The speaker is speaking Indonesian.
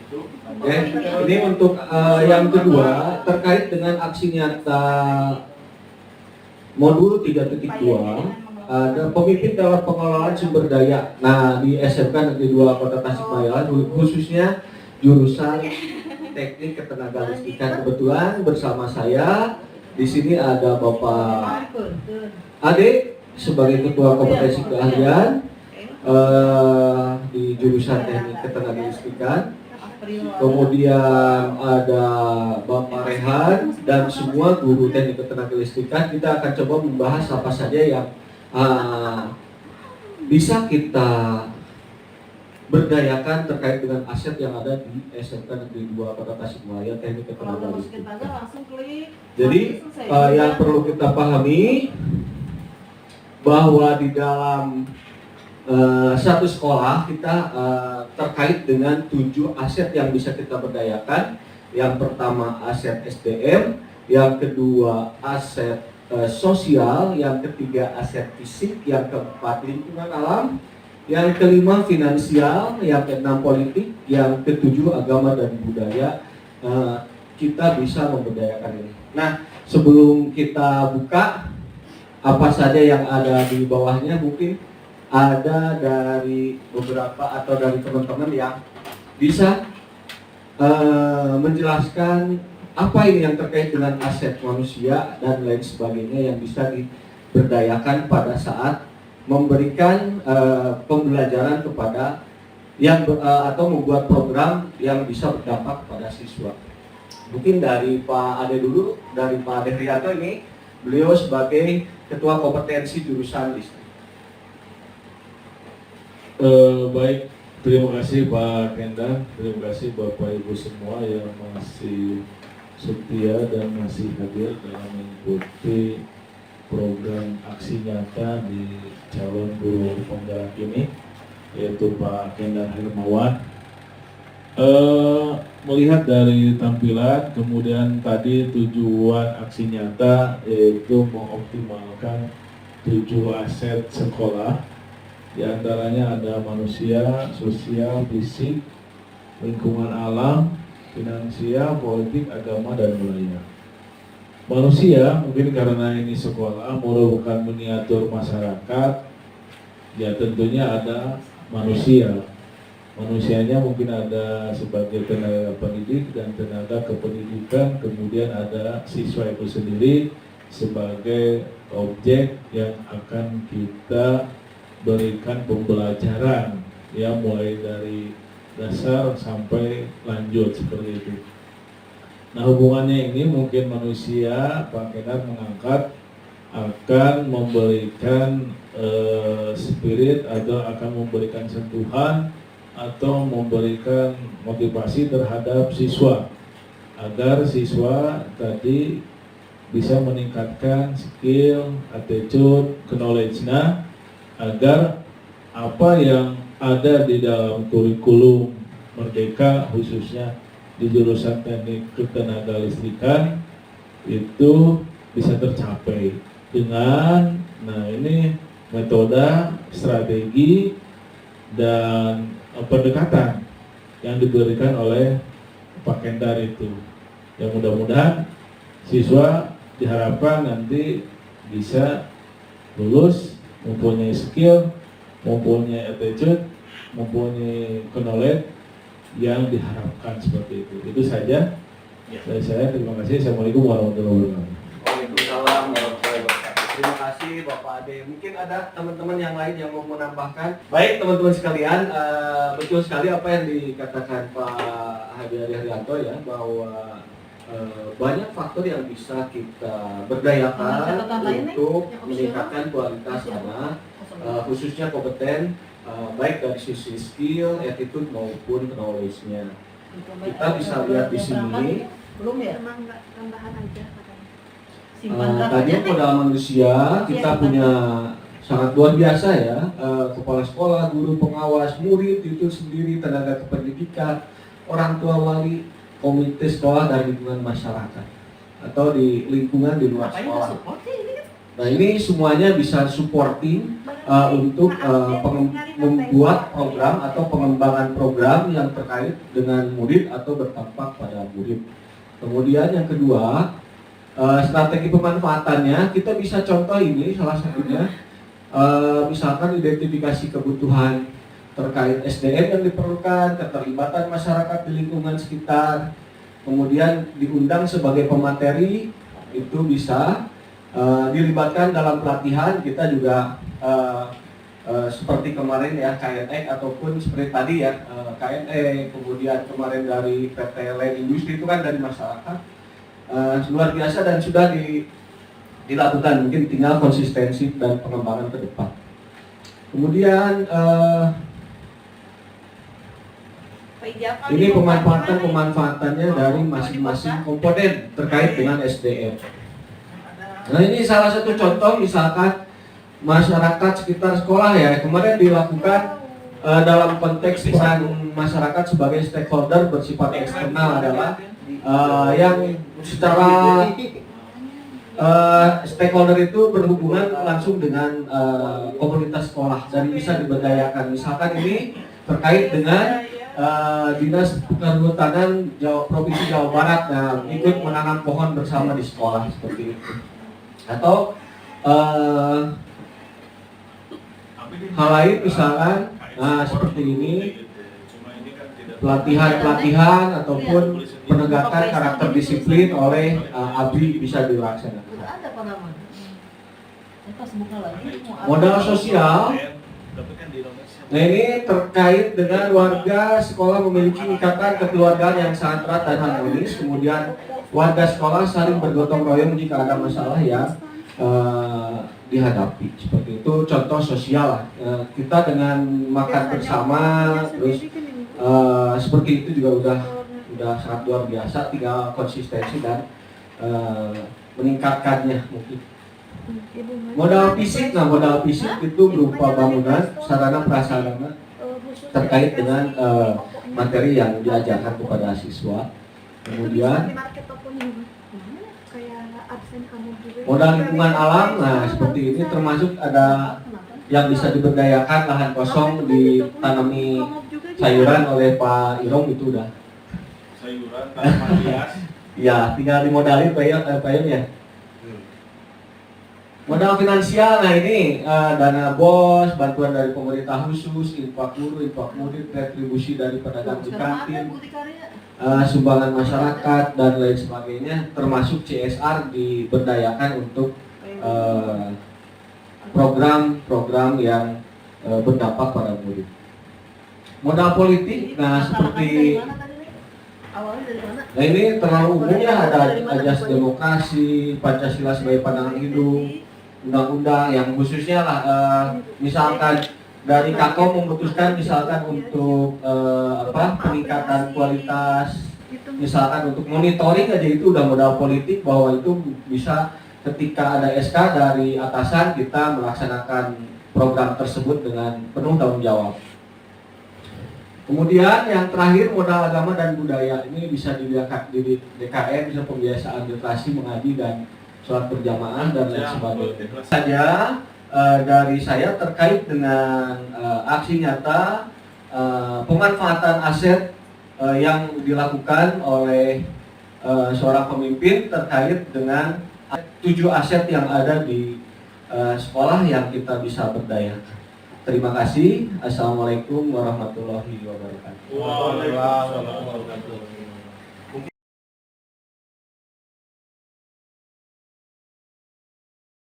Oke, ini untuk yang kedua terkait dengan aksi nyata modul 3.2 ada pemimpin dalam pengelolaan sumber daya. Nah, di SMK Negeri 2 Kota Tasikmalaya khususnya jurusan Teknik Ketenagalistrikan. Kebetulan bersama saya di sini ada Bapak Ade sebagai Ketua Kompetensi Keahlian di jurusan Teknik Ketenagalistrikan. Kemudian ada Bapak Rehan dan semua guru teknik ketenagalistrikan. Kita akan coba membahas apa saja yang bisa kita berdayakan terkait dengan aset yang ada di SMK Negeri 2 Kota Tasikmalaya Teknik Ketenagalistrikan. Jadi yang perlu kita pahami bahwa di dalam satu sekolah kita terkait dengan 7 aset yang bisa kita berdayakan. Yang pertama aset SDM, yang kedua aset sosial, yang ketiga aset fisik, yang keempat lingkungan alam, yang kelima finansial, yang keenam politik, yang ketujuh agama dan budaya. Kita bisa memberdayakan ini. Nah, sebelum kita buka apa saja yang ada di bawahnya, mungkin ada dari beberapa atau dari teman-teman yang bisa menjelaskan apa ini yang terkait dengan aset manusia dan lain sebagainya yang bisa diberdayakan pada saat memberikan pembelajaran kepada yang atau membuat program yang bisa berdampak kepada siswa. Mungkin dari Pak Ade dulu, dari Pak Ade Rianto ini, beliau sebagai Ketua Kompetensi Jurusan Listrik. Baik, terima kasih Pak Kenda, terima kasih Bapak Ibu semua yang masih setia dan masih hadir dalam mengikuti program aksi nyata di calon guru penggerak ini, yaitu Pak Kenda Hermawan. Melihat dari tampilan, kemudian tadi tujuan aksi nyata yaitu mengoptimalkan 7 aset sekolah. Di antaranya ada manusia, sosial, fisik, lingkungan alam, finansial, politik, agama, dan budaya. Manusia, mungkin karena ini sekolah merupakan miniatur masyarakat, ya tentunya ada manusia. Manusianya mungkin ada sebagai tenaga pendidik dan tenaga kependidikan, kemudian ada siswa itu sendiri sebagai objek yang akan kita berikan pembelajaran, ya mulai dari dasar sampai lanjut seperti itu. Nah, hubungannya ini mungkin manusia, Pak Kenar mengangkat akan memberikan spirit atau akan memberikan sentuhan atau memberikan motivasi terhadap siswa agar siswa tadi bisa meningkatkan skill, attitude, knowledge-nya, agar apa yang ada di dalam kurikulum Merdeka khususnya di jurusan Teknik Ketenagalistrikan itu bisa tercapai dengan ini metode, strategi, dan pendekatan yang diberikan oleh Pak Kendar itu. Yang mudah-mudahan siswa diharapkan nanti bisa lulus mempunyai skill, mempunyai attitude, mempunyai knowledge yang diharapkan seperti itu. Itu saja dari saya. Terima kasih. Assalamualaikum warahmatullahi wabarakatuh. Waalaikumsalam warahmatullahi wabarakatuh. Terima kasih Bapak Ade. Mungkin ada teman-teman yang lain yang mau menambahkan. Baik teman-teman sekalian, betul sekali apa yang dikatakan Pak Hadi Haryanto ya, bahwa banyak faktor yang bisa kita berdayakan untuk meningkatkan kualitas anak, khususnya kompeten, baik dari sisi skill, attitude maupun knowledge-nya. Kita bisa lihat di sini. Belum ya? Tambahan aja katanya. Tadi modal manusia kita punya sangat luar biasa ya, kepala sekolah, guru pengawas, murid itu sendiri, tenaga kependidikan, orang tua wali, komite sekolah dan lingkungan masyarakat atau di lingkungan di luar sekolah. Nah ini semuanya bisa supporting untuk membuat program atau pengembangan program yang terkait dengan murid atau berdampak pada murid. Kemudian yang kedua, strategi pemanfaatannya kita bisa contoh ini salah satunya, misalkan identifikasi kebutuhan terkait SDM yang diperlukan, keterlibatan masyarakat di lingkungan sekitar, kemudian diundang sebagai pemateri, itu bisa dilibatkan dalam pelatihan. Kita juga seperti kemarin ya KNE ataupun seperti tadi ya KNE, kemudian kemarin dari PT Land Industri itu kan dari masyarakat, luar biasa dan sudah dilakukan, mungkin tinggal konsistensi dan pengembangan ke depan. Kemudian ini pemanfaatannya dari masing-masing komponen terkait dengan SDM. Nah ini salah satu contoh, misalkan masyarakat sekitar sekolah ya, kemarin dilakukan dalam konteks peran masyarakat sebagai stakeholder bersifat eksternal adalah yang secara stakeholder itu berhubungan langsung dengan komunitas sekolah dan bisa diberdayakan. Misalkan ini terkait dengan Dinas Kehutanan Provinsi Jawa Barat, nah ikut menanam pohon bersama di sekolah seperti itu. Atau hal lain misalkan, nah seperti ini, pelatihan ataupun penegakan karakter disiplin oleh ABRI bisa dilaksanakan. Modal sosial. Nah ini terkait dengan warga sekolah memiliki ikatan kekeluargaan yang sangat erat dan harmonis. Kemudian warga sekolah saling bergotong royong jika ada masalah yang dihadapi. Seperti itu contoh sosial lah. Kita dengan makan bersama, terus seperti itu juga udah sangat luar biasa. Tinggal konsistensi dan meningkatkannya mungkin. Modal fisik, nah modal fisik itu berupa bangunan, sarana prasarana terkait dengan materi yang diajarkan kepada siswa. Kemudian modal lingkungan alam, nah seperti ini termasuk ada yang bisa diberdayakan, lahan kosong ditanami sayuran oleh Pak Irong itu udah. Sayuran, tanaman hias. Ya, tinggal dimodalin Pak Irong ya. Modal finansial, nah ini dana BOS, bantuan dari pemerintah khusus, infak guru, infak murid, retribusi dari pedagang di kantin, sumbangan masyarakat dan lain sebagainya, termasuk CSR diberdayakan untuk program-program yang berdampak pada murid. Modal politik, nah seperti nah ini terlalu umum ya, ada ajas demokrasi, Pancasila sebagai pandangan hidup, undang-undang yang khususnya lah, misalkan dari KAKO memutuskan misalkan untuk peningkatan kualitas, misalkan untuk monitoring aja itu udah modal politik, bahwa itu bisa ketika ada SK dari atasan kita melaksanakan program tersebut dengan penuh tanggung jawab. Kemudian yang terakhir modal agama dan budaya, ini bisa di DKM, bisa pembiasaan literasi, mengaji dan sholat berjamaah dan lain sebagainya. Saja dari saya terkait dengan aksi nyata pemanfaatan aset yang dilakukan oleh seorang pemimpin terkait dengan 7 aset yang ada di sekolah yang kita bisa berdayakan. Terima kasih. Assalamualaikum warahmatullahi wabarakatuh.